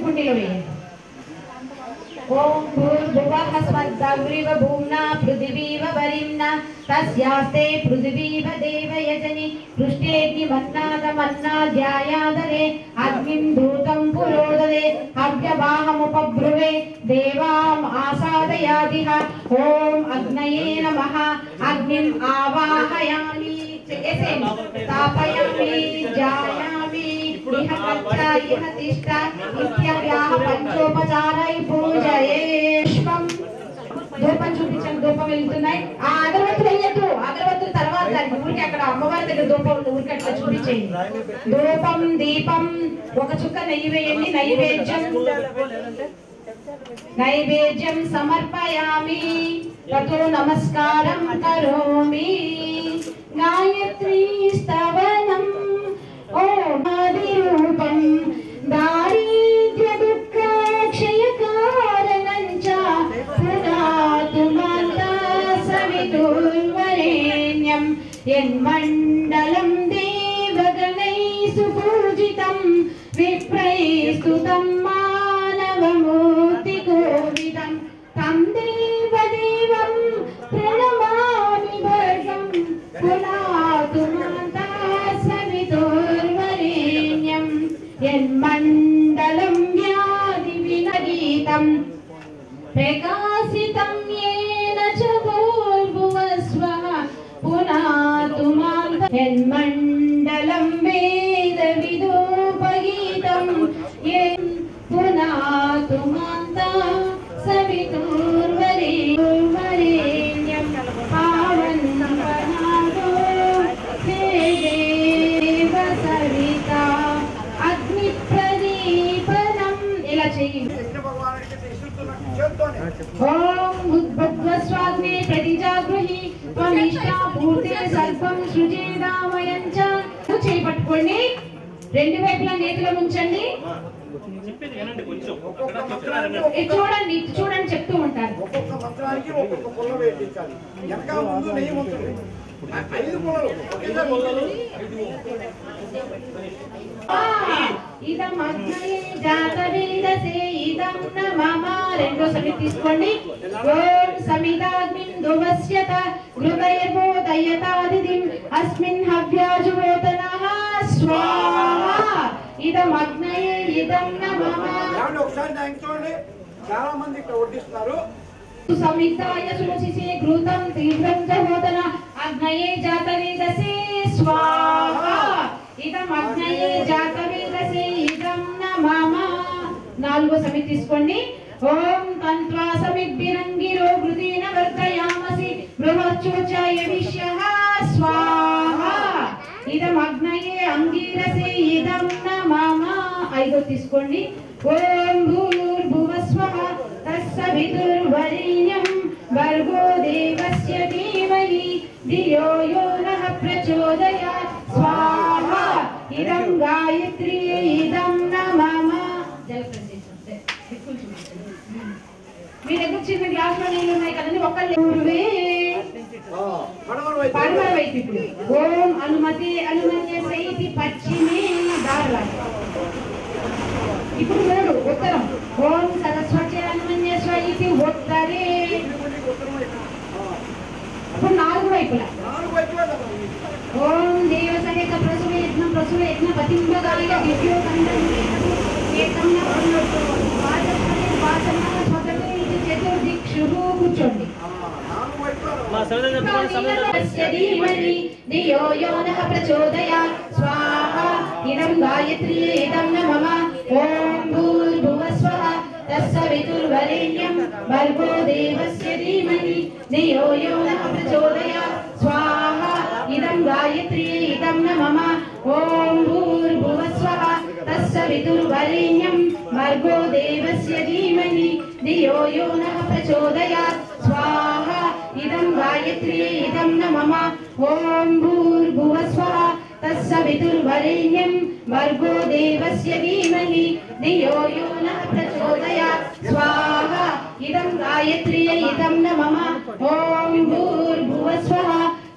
కుండీలో వేయండి. ఓం భూర్భువః స్వర్గౌరివ భూమ్నా పృథివీవ వరిమ్నా తస్యాస్తే పృథివీవ దేవయజని పృష్టేగ్నిమన్నాదమన్నాధ్యాయాదరే అగ్నిం ధూతం పురోదదే అవ్యవాహముపబ్రువే దేవాం ఆసాదయాదిహ. ఓం అగ్నయే నమః. అగ్నిం ఆవాహయామి స్థాపయామి జాయామి ఇహ కచ్చ ఇహ తిష్ట ఇత్యవ్యాహ పంచోపచారై పూజయేష్వం. ధూపం చూపించండి. ధూపం వెళ్తున్నాయి. ఆ అగరబత్తులు వేయద్దు. అగరబత్తులు తర్వాత ఊరికి అక్కడ అమ్మవారి దగ్గర ధూపం ఊరికి అట్లా చూపించేయండి. ధూపం దీపం ఒక చుక్క నెయ్యి వేయండి. నైవేద్యం సమర్పయామి. తతో నమస్కారం కరోమి. గాయత్రీ స్తవనం ఓం ఆదిరూపం దారిద్ర్య దుఃఖ క్షయకారణం చ పునాతు మాతా సవితుర్వరేణ్యం యన్మండలం దేవగణైః సుపూజితం విప్రైస్తుతం మానవమూర్తికోవిదం తం దేవదేవం ప్రణమామి భర్గం పునాతు మాతా సవితుర్వరేణ్యం యన్మండలం వ్యాధి వినగీతం ప్రకాశితం येन च भूर्भुवस्वः पुनातु माता यन्मण्डलं वेदविदोपगीतं येन पुनातु माता सवितुर्वरेण्यं पावनपनादो देव सविता अग्निप्रदीपनं ఇలా చేయండి. ఓం ఉద్భవస్వాగ్నే ప్రతిజాగృహి త్వమిష్టా పూర్తిర సర్వం సృజేదామయంచ. చేపట్టుకోండి. రెండు వైపులా నేతిలో ఉంచండి. చూడండి చూడండి చెప్తూ ఉంటారు. ఒక్కొక్క మంత్రానికి ఒక్కొక్క పుల్ల వేయించాలి. వెనక ముందు నెయ్యి ఉంటుంది. 5 పుల్లలు ఇదం అగ్నయే జాతవేదసే ఇదం నమః. రెండో సమితి తీసుకోండి. ఓం సమిదాగ్నిం దువస్యత హృదయబోధయతాదిదిం అస్మిన్ హవ్యాజువోతనః స్వాహా. ఇదం అగ్నయే ఇదం నమః. ఒకసారి దానికి చూడండి. చాలా మంది ఇక్కడ వడ్డిస్తున్నారు. సమితాయ సురసిసే ఘృతం తీవ్రం చ హోతన అగ్నయే జాతవేదసే స్వాహా. ఇదం అగ్నయే జాతవేదసే ఇదం నమః. నాలుగో సమితి తీసుకోండి. ఓం తంత్వా సమిద్భిరంగిరో ఘృతేన వర్ధయామసి బృహచ్చోచాయ విష్యః స్వాహా. ఇదం అగ్నయే అంగీరసే ఇదం నమః. ఐదో తీసుకోండి. ఓం భూర్భువస్వః తస్సవితుర్వరేణ్యం భర్గో దేవస్య ధీమహి ధియో యో నః ప్రచోదయాత్ స్వాహా. ఇదం గాయత్రీ ఇదం నమః. మీ దగ్గర చిన్న గ్లాస్ లో నీళ్ళు ఉన్నాయి కదండి. ఒక్కళ్ళే పడమర వైపు. ఇప్పుడు ఓం అనుమతి అనుమన్యసైతి పశ్చిమే దారాలి. ఇప్పుడు 3 ఉత్తరం. ఓం సరస్వతి అనుమన్యస్వ ఇది ఉత్తరే. ఇప్పుడు 4 వైపులా. ఓం దేవ సహిత ప్రసవ యజ్ఞ పతింబగాయ దివ్యో కందం ఏకం వాచస్పతి వాచన స్వతతే ఇది చతుర్దిక్షు. కూర్చోండి. ధియో యో నః ప్రచోదయాత్ స్వాహా. ఇదం గాయత్రీ ఇదం నమః. ఓం భూర్భువస్వః తస్సవితుర్వరేణ్యం భర్గో దేవస్య ధీమహి ధియో యో నః ప్రచోదయాత్ స్వాహా. ఇదం గాయత్రీ ఇదం నమః. ఓం భూర్భువస్వః తస్సవితుర్వరేణ్యం భర్గో దేవస్య ధీమహి ధియో యో నః ప్రచోదయాత్ స్వాహా. ఇదం గాయత్రీ ఇదం నమః. ఓం భూర్భువస్వః తస్సవితుర్వరేణ్యం భర్గో దేవస్య ధీమహి ధియో యో నః ప్రచోదయాత్ స్వాహా. ఇదం గాయత్రీ ఇదం నమః. ఓం భూర్భువస్వః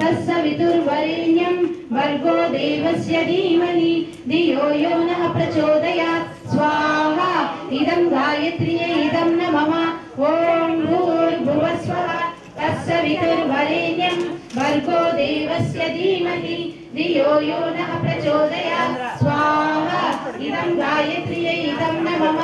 తస్సవితుర్వరేణ్యం భర్గో దేవస్య ధీమహి ధియో యో నః ప్రచోదయాత్ స్వాహా. इदं गायत्र्यै इदं न मम ॐ भूर्भुवस्वः तत्सवितुर्वरेण्यं भर्गो देवस्य धीमहि धियो यो नः प्रचोदयात् स्वाहा इदं गायत्र्यै इदं न मम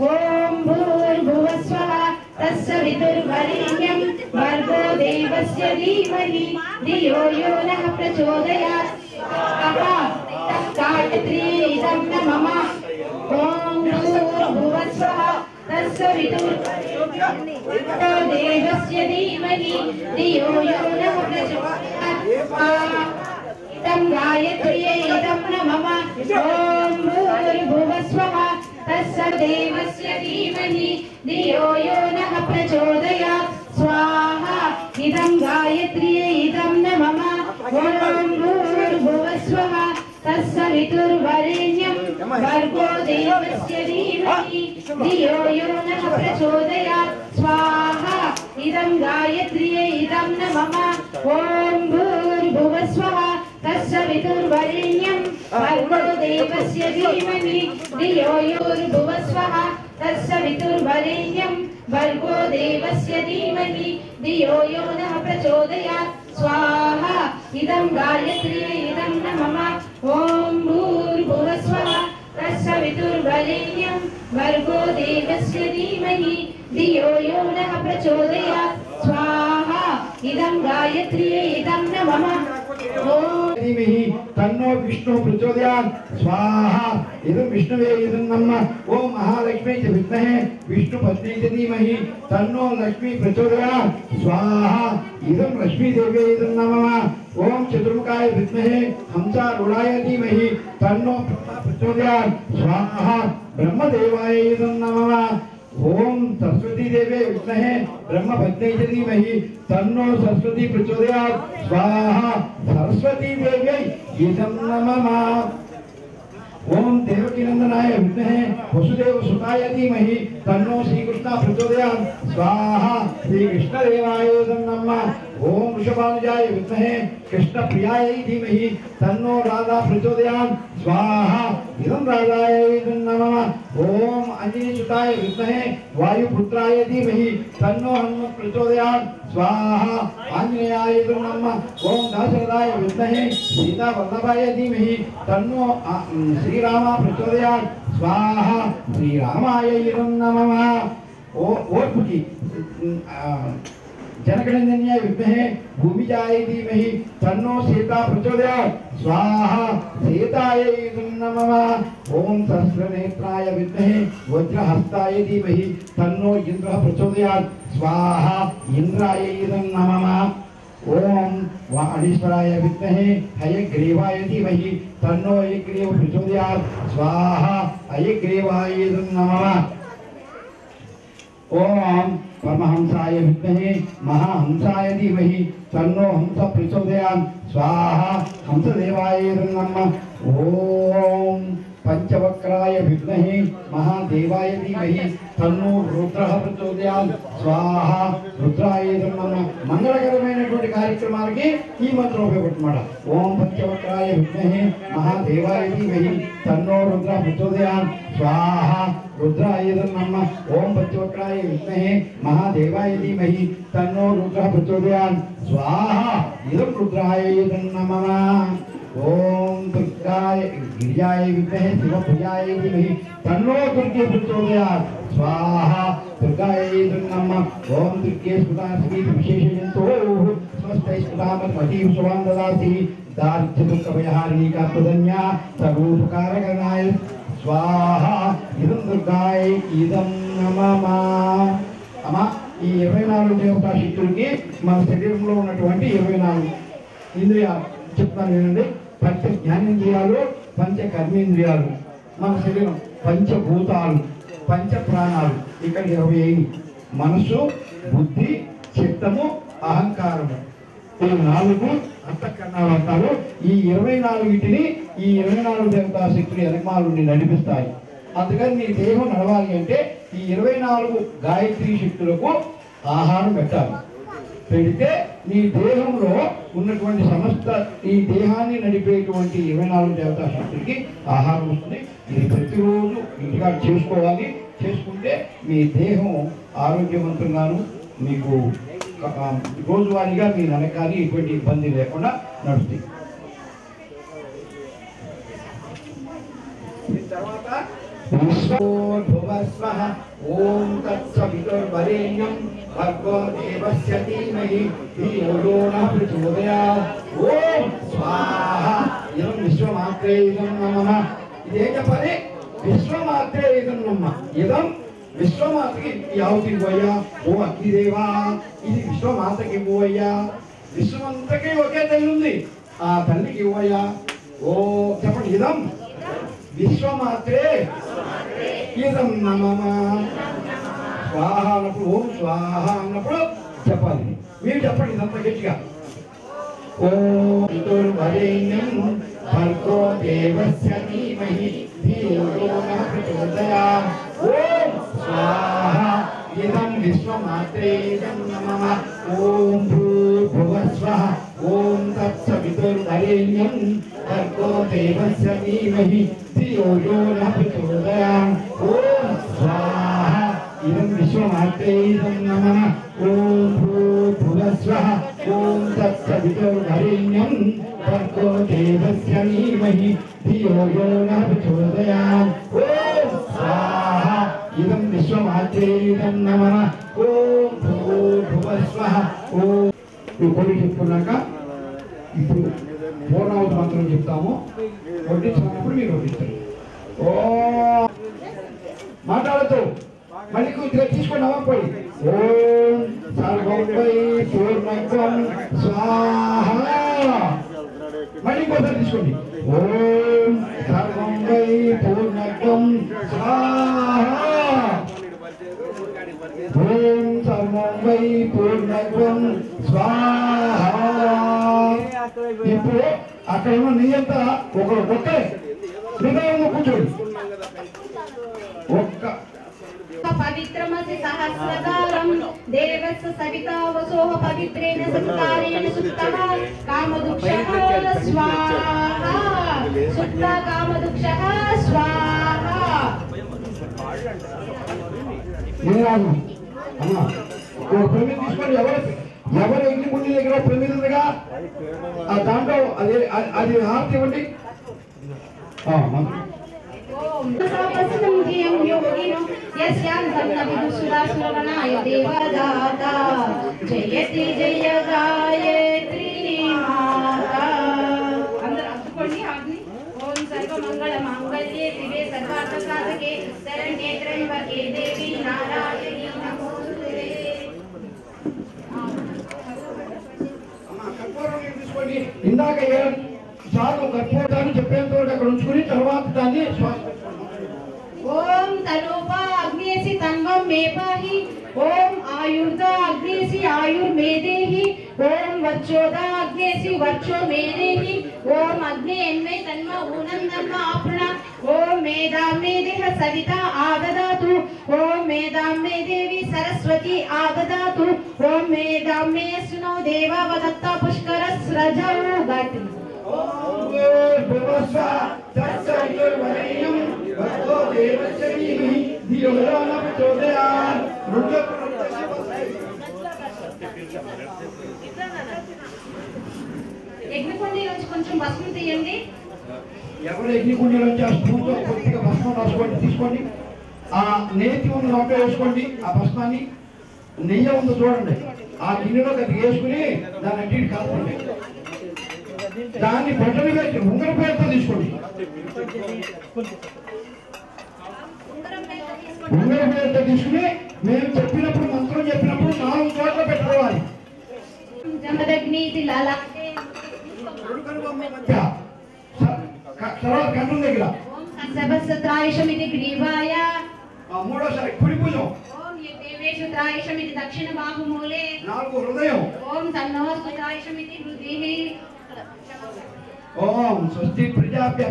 ॐ भूर्भुवस्वः तत्सवितुर्वरेण्यं भर्गो देवस्य धीमहि धियो यो नः प्रचोदयात् स्वाहा गायत्र्यै इदं न मम ॐ भूर्भुवस्वः तत्सवितुर्वरेण्यं धीमहि धियो यो नः प्रचोदयात् इदं गायत्र्यै इदं न मम ॐ भूर्भुवस्वः तत्सदेवस्य धीमहि धियो यो नः प्रचोदयात् स्वाहा इदं गायत्र्यै इदं न मम ॐ भूर्भुवस्वः तत्सवितुर्वरेण्यं भर्गो देवस्य धीमहि धियो यो नः प्रचोदयात् स्वाहा इदं गायत्र्यै इदं न मम ॐ भूर्भुवस्वः तत्सवितुर्वरेण्यं भर्गो देवस्य धीमहि धियो यो भुवस्वः तत्सवितुर्वरेण्यं भर्गो देवस्य धीमहि धियो यो नः प्रचोदयात् स्वाहा इदं गायत्र्यै इदं न मम ॐ भूर्भुवस्वः तत्सवितुर्वरेण्यं भर्गो देवस्य धीमहि धियो यो नः प्रचोदयात् स्वाहा इदं गायत्र्यै इदं न मम धीमहि तन्नो विष्णु प्रचोदयात् स्वाहा इदं विष्णुवे इदं नमः ओम महालक्ष्मी च विद्महे विष्णुपत्नी च धीमहि तन्नो लक्ष्मी प्रचोदयात् स्वाहा इदं लक्ष्मी देवी इदं नमः ओम चतुर्मुखाय विद्महे हंसारूढाय धीमहि तन्नो ब्रह्मा प्रचोदयात् स्वाहा ब्रह्मदेवाय इदं नमः ओम सरस्वती देवे विद्महे ब्रह्मपत्नी च धीमहि तन्नो सरस्वती प्रचोदयात् स्वाहा सरस्वती देव्यै इदं नमः ओम देवकीनंदनाय विद्महे वसुदेवसुताय धीमहि तन्नो श्रीकृष्ण प्रचोदयात् स्वाहा श्रीकृष्णदेवाय इदं नमः ओम वृषभानुजाय विद्महे कृष्णप्रियाय धीमहि तन्नो राधा प्रचोदयात् स्वाहा इदं राधाय इदं नमः ओम अंजनीसुताय विद्महे वायुपुत्राय धीमहि तन्नो हनुमत् प्रचोदयात् स्वाहा आंजनेयाय इदं नमः ओम दशरथाय विद्महे सीतावल्लभाय धीमहि तन्नो श्रीराम प्रचोदयात् स्वाहा श्रीरामाय इदं नमः ओर्पुकी जनकनंदन्याय विद्महे भूमिजाय धीमहि तन्नो सीता प्रचोदयात् स्वाहा सीताय इदं नमः ओम सहस्रनेत्राय विद्महे वज्रहस्ताय धीमहि तन्नो इंद्रः प्रचोदयात् स्वाहा इंद्राय इदं नमः ओम वाणीश्वराय विद्महे हयग्रीवाय धीमहि तन्नो हयग्रीव प्रचोदयात् स्वाहा हयग्रीवाय इदं नमः ओम परमहंसाय विद्महे महाहंसाय धीमहि तन्नो हंस प्रचोदयात् स्वाहा हंसदेवाय इदं नमः ओम पंचवक्राय विद्महे महादेवाय धीमहि तन्नो रुद्रः प्रचोदयात् स्वाहा रुद्राय इदं नमः మంగళకరమైనటువంటి కార్యక్రమాలకి ఈ మంత్రం ఉపయోగపడుతున్నాడు ఓం పంచవక్రాయ విద్మహే మహాదేవాయ ధీమహి తన్నో రుద్ర ప్రచోదయాత్ స్వాహా रुद्राय इदं नमः ओम पंचवक्राय विद्महे महादेवाय धीमहि तन्नो रुद्रः प्रचोदयात् स्वाहा इदं रुद्राय इदं नमः ओम दुर्गाय गिरिजाय विद्महे शिवप्रियाय धीमहि तन्नो दुर्गे प्रचोदयात् स्वाहा दुर्गाय इदं नमः ओम दुर्गे सुदास्मी विशेषजन्तोः स्वस्ति सुदामती सुवां ददाति दारिद्र्यदुःखभयहारिणी कात्वदन्या सर्वोपकारकरणाय स्वाहा इदं दुर्गाय इदं नमः అమ్మా ఈ 24 దేవతా శక్తులకి మన శరీరంలో ఉన్నటువంటి 24 ఇంద్రియాలు చెప్తాను వినండి పంచ జ్ఞానేంద్రియాలు పంచ కర్మేంద్రియాలు మన శరీరం పంచభూతాలు పంచ ప్రాణాలు ఇక్కడ 25 మనసు బుద్ధి చిత్తము అహంకారము ఈ 4 అంతఃకరణాలు అంటారు ఈ 24టిని ఈ 24 దేవతా శక్తులు ఎనకమాల నుండి నడిపిస్తాయి అందుకని నీ దేహం నడవాలి అంటే ఈ 24 గాయత్రి శక్తులకు ఆహారం పెట్టాలి పెడితే నీ దేహంలో ఉన్నటువంటి సమస్త ఈ దేహాన్ని నడిపేటువంటి 24 దేవతా శక్తులకి ఆహారం వస్తుంది ఇది ప్రతిరోజు ఇంటిగా చేసుకోవాలి చేసుకుంటే మీ దేహం ఆరోగ్యవంతంగాను మీకు రోజువారీగా మీ నడకాలి ఎటువంటి ఇబ్బంది లేకుండా నడుస్తుంది. తర్వాత ఓం తత్సవితుర్వరేణ్యం భర్గో దేవస్య ధీమహి ధియో యో నః ప్రచోదయాత్. ఓం స్వాహా. ఇదం విశ్వమాత్రే ఇదం నమః. ఇదేం చెప్పాలి? విశ్వమాత్రే ఇదం నమః. ఇదం విశ్వమాతకి ఈ ఆవుతి ఇవ్వయ్యా. ఓ అగ్నిదేవా, ఇది విశ్వమాతకి ఇవ్వయ్యా. విశ్వమంతకి ఒకే తల్లి ఉంది, ఆ తల్లికి ఇవ్వయ్యా. ఓ చెప్పండి. ఇదం విశ్వమాత్రే ఇదం నమః. స్వాహ అన్నప్పుడు ఓం స్వాహ అన్నప్పుడు చెప్పాలి. మీరు చెప్పండి ఇదంతా గట్టిగా. ఓం తుర్వరేణ్యం భర్గో దేవస్య ధీమహి ధియో యో నః ప్రచోదయాత్. ఓం స్వాహ ఇదం విశ్వమాత్రే ఇదం నమః. ఓం భూర్భువస్వః. ఓం తత్సవితుర్వరేణ్యం భర్గో దేవస్య ధీమహి ధియో యో నః ప్రచోదయాత్. ఓం స్వాహ ఇదం విశ్వమాత్రే ఇదం నమః. ఓం భూర్భువస్వః. ఓం తత్సవితుర్వరేణ్యం భర్గో దేవస్య ధీమహి ధియో యో నః ప్రచోదయాత్. ఓం స్వాహ ఇదం విశ్వమాత్రే ఇదం నమః. ఓం భూర్భువస్వః. ఓం కొన్ని చెప్పుకున్నాక ఇప్పుడు పూర్ణావతి మంత్రం చెప్తాము. వడ్డించినప్పుడు మీరు వడ్డిస్తారు. ఓ మాట్లాడుతూ మళ్ళీ కొద్దిగా తీసుకోండి. అవ్వకపోయి ఓం సర్వం వై పూర్ణత్వం స్వాహా. మళ్ళీ ఇంకోసారి తీసుకోండి. ఓం సర్వం వై పూర్ణత్వం స్వాహా. ఓం సర్వం వై పూర్ణత్వం స్వాహా. ఇప్పుడు అక్కడ ఉన్న నెయ్యంతా ఒకరు ఒకే హృదయంలో కూర్చోండి. ఒక్క పవిత్రమసి సహస్రదారం దేవస్య సవితా వసోః పవిత్రేణ సత్కారేణ సుప్తః కామదుక్షః స్వాహా. సుప్త కామదుక్షః స్వాహా. నీరాజు అమ్మా ఒక ప్రమిద తీసుకోండి. ఎవరు ఎగ్నిపుండి దగ్గర ప్రమిద ఉందిగా ఆ దాంట్లో అది హారతి ఇవ్వండి. సర్వస్వం ధియం యోగినో యస్యాం సన్నవిదుసురాసురవనాయ దేవదాతా జయతి జయ గాయత్రీ మాతా. అందరూ అందుకోండి ఆజ్ఞ. ఓం సర్వమంగళ మాంగళ్యే శివే సర్వార్థ సాధకే శరణ్యే త్ర్యంబకే దేవి నారాయణి నమోస్తుతే. తీసుకోండి. ఇందాక సార్లు కర్పూరాన్ని చెప్పేంత వరకు అక్కడ ఉంచుకుని తర్వాత దాన్ని ఓం తనూపా అగ్నేసి తన్వం మే పాహి. ఓం ఆయుర్ద అగ్నేసి ఆయుర్ మే దేహి. ఓం వర్చోద అగ్నేసి వర్చో మే దేహి. ఓం అగ్నే ఎన్మే తన్మ ఊనం ధర్మ ఆప్రణ. ఓం మేధాం మే దేహ సవిత ఆదదాతు. ఓం మేధాం మే దేవి సరస్వతి ఆదదాతు. ఓం మేధాం మే సునో దేవ వదత్త పుష్కర స్రజౌ గట్. యజ్ఞకుండి నుంచి కొంచెం భస్మం తీయండి. ఎవరు యజ్ఞకుండీలో నుంచి ఆ స్పూన్తో కొద్దిగా భస్మం రాసుకోండి. తీసుకోండి. ఆ నేతి ఉన్న నోట్లో వేసుకోండి. ఆ భస్మాన్ని నెయ్యి ఉందో చూడండి. ఆ గిన్నెలో కొద్దిగా వేసుకుని దాన్ని అట్టి కలుపుకోండి. దాన్ని బట్టలు వేసి ఉంగర పేరుతో తీసుకోండి. ఉంగర పేరుతో తీసుకుని మేము చెప్పినప్పుడు మంత్రం చెప్పినప్పుడు 4 చోట్ల పెట్టుకోవాలి. జమదగ్నీతి లలాటే తర్వాత కంఠం దగ్గర సబస్త్రాయషమితి గ్రీవాయ. మూడోసారి కుడి భుజం. ఓం యదేవేషు త్రాయషమితి దక్షిణ బాహుమూలే. 4 హృదయం. ఓం తన్నోస్తు త్రాయషమితి హృదిః. ఓం స్వస్తి ప్రజాభ్య.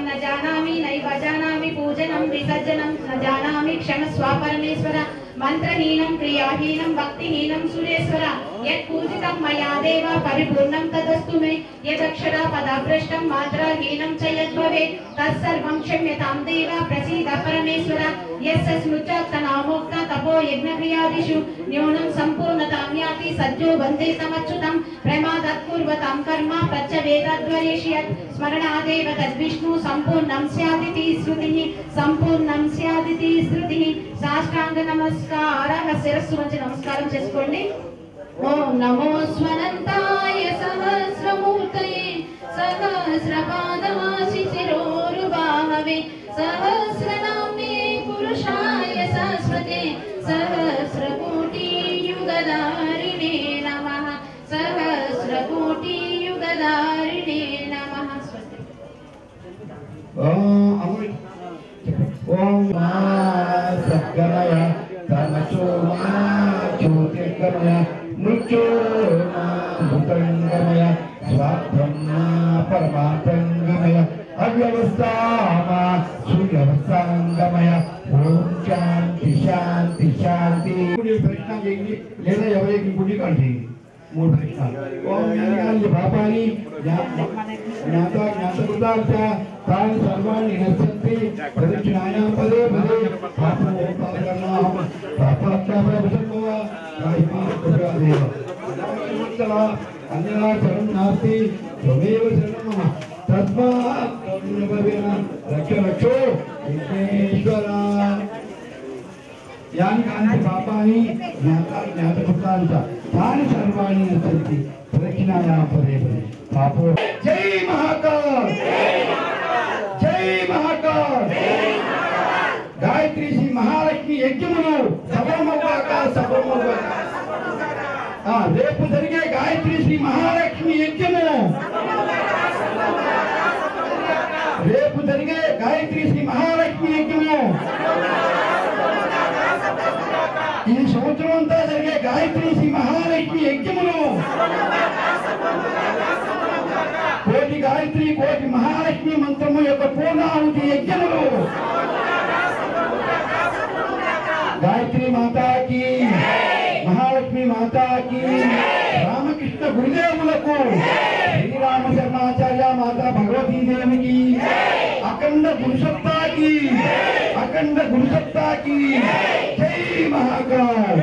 న జానామి నైవ జానామి పూజనం విసర్జనం న జానామి క్షమస్వ పరమేశ్వర. మంత్రహీనం క్రియాహీనం భక్తిహీనం సురేశ్వర. यत् पूजितं मया देव परिपूर्णं तदस्तु मे यदक्षरा पदभ्रष्टं मात्राहीनं च यद्भवेत् तत्सर्वं क्षम्यतां देव प्रसीद परमेश्वर यस्य स्मृत्यात्तनामोक्ता तपो यज्ञक्रियादिषु न्यूनं सम्पूर्णतां याति सज्जो वन्दे तमच्युतं प्रमादात् कुर्वतां कर्म प्रत्यवेदद्वरेष्यत् स्मरणादेव तद्विष्णु सम्पूर्णं स्यादिति श्रुतिः सम्पूर्णं स्यादिति श्रुतिः साष्टांग नमस्कारः శిరస్సు వంచి నమస్కారం చేసుకోండి ఓం నమో స్వనంతాయ సహస్రమూర్తయే సహస్రపాదమాసి శిరోరుబాహవే సహస్రనామే పురుషాయ సహస్రతే సహస్రకోటి యుగధారిణే నమః సహస్రకోటి యుగధారిణే నమః స్వస్తి ఓం మా సద్గమయ తమచో మా జ్యోతిర్గమయ మృత్యోర్మా భూతంగమయ స్వాబ్రహ్మ పరమాత్మంగమయ అవ్యవస్థామా సూర్యవస్థాంగమయ ఓం శాంతి శాంతి శాంతి ప్రశ్న చేయండి లేదా ఎవరికి గుడి కండి మూడు ప్రశ్నలు ఓం జ్ఞానాన్ని పాపాని జ్ఞాత జ్ఞాతకృతార్థ తాని సర్వాణి నశ్యంతి ప్రదక్షిణాయాం పదే పదే పాపమోపాకర్ణాం పాపాత్యాపరభవ రాహిమీకృపయాదేవ అన్యదా శరణం నాస్తి త్వమేవ శరణం మమ తస్మాత్ కరుణాభవేన రక్ష రక్షో విఘ్నేశ్వర यानि कानि पापानि ज्ञातकृतानि च तानि सर्वाणि नश्यन्ति प्रदक्षिणायां पदे पदे पापो जय महाकाल जय महाकाल गायत्री श्री महालक्ष्मी यज्ञमुनु సఫలమవ్వాక రేపు జరిగే గాయత్రి శ్రీ మహాలక్ష్మి యజ్ఞము రేపు జరిగే గాయత్రి శ్రీ మహాలక్ష్మి యజ్ఞము ఈ సంవత్సరం అంతా జరిగే గాయత్రి శ్రీ మహాలక్ష్మి యజ్ఞమును కోటి గాయత్రి కోటి మహాలక్ష్మి మంత్రము యొక్క పూర్ణాహుతి యజ్ఞములు గాయత్రి మాతాకి మహాలక్ష్మి మాతాకి రామకృష్ణ గురుదేవులకు శ్రీరామ శర్మాచార్య మాతా భగవతీ దేవికి అఖండ గురుసత్తాకి జై महाकाल।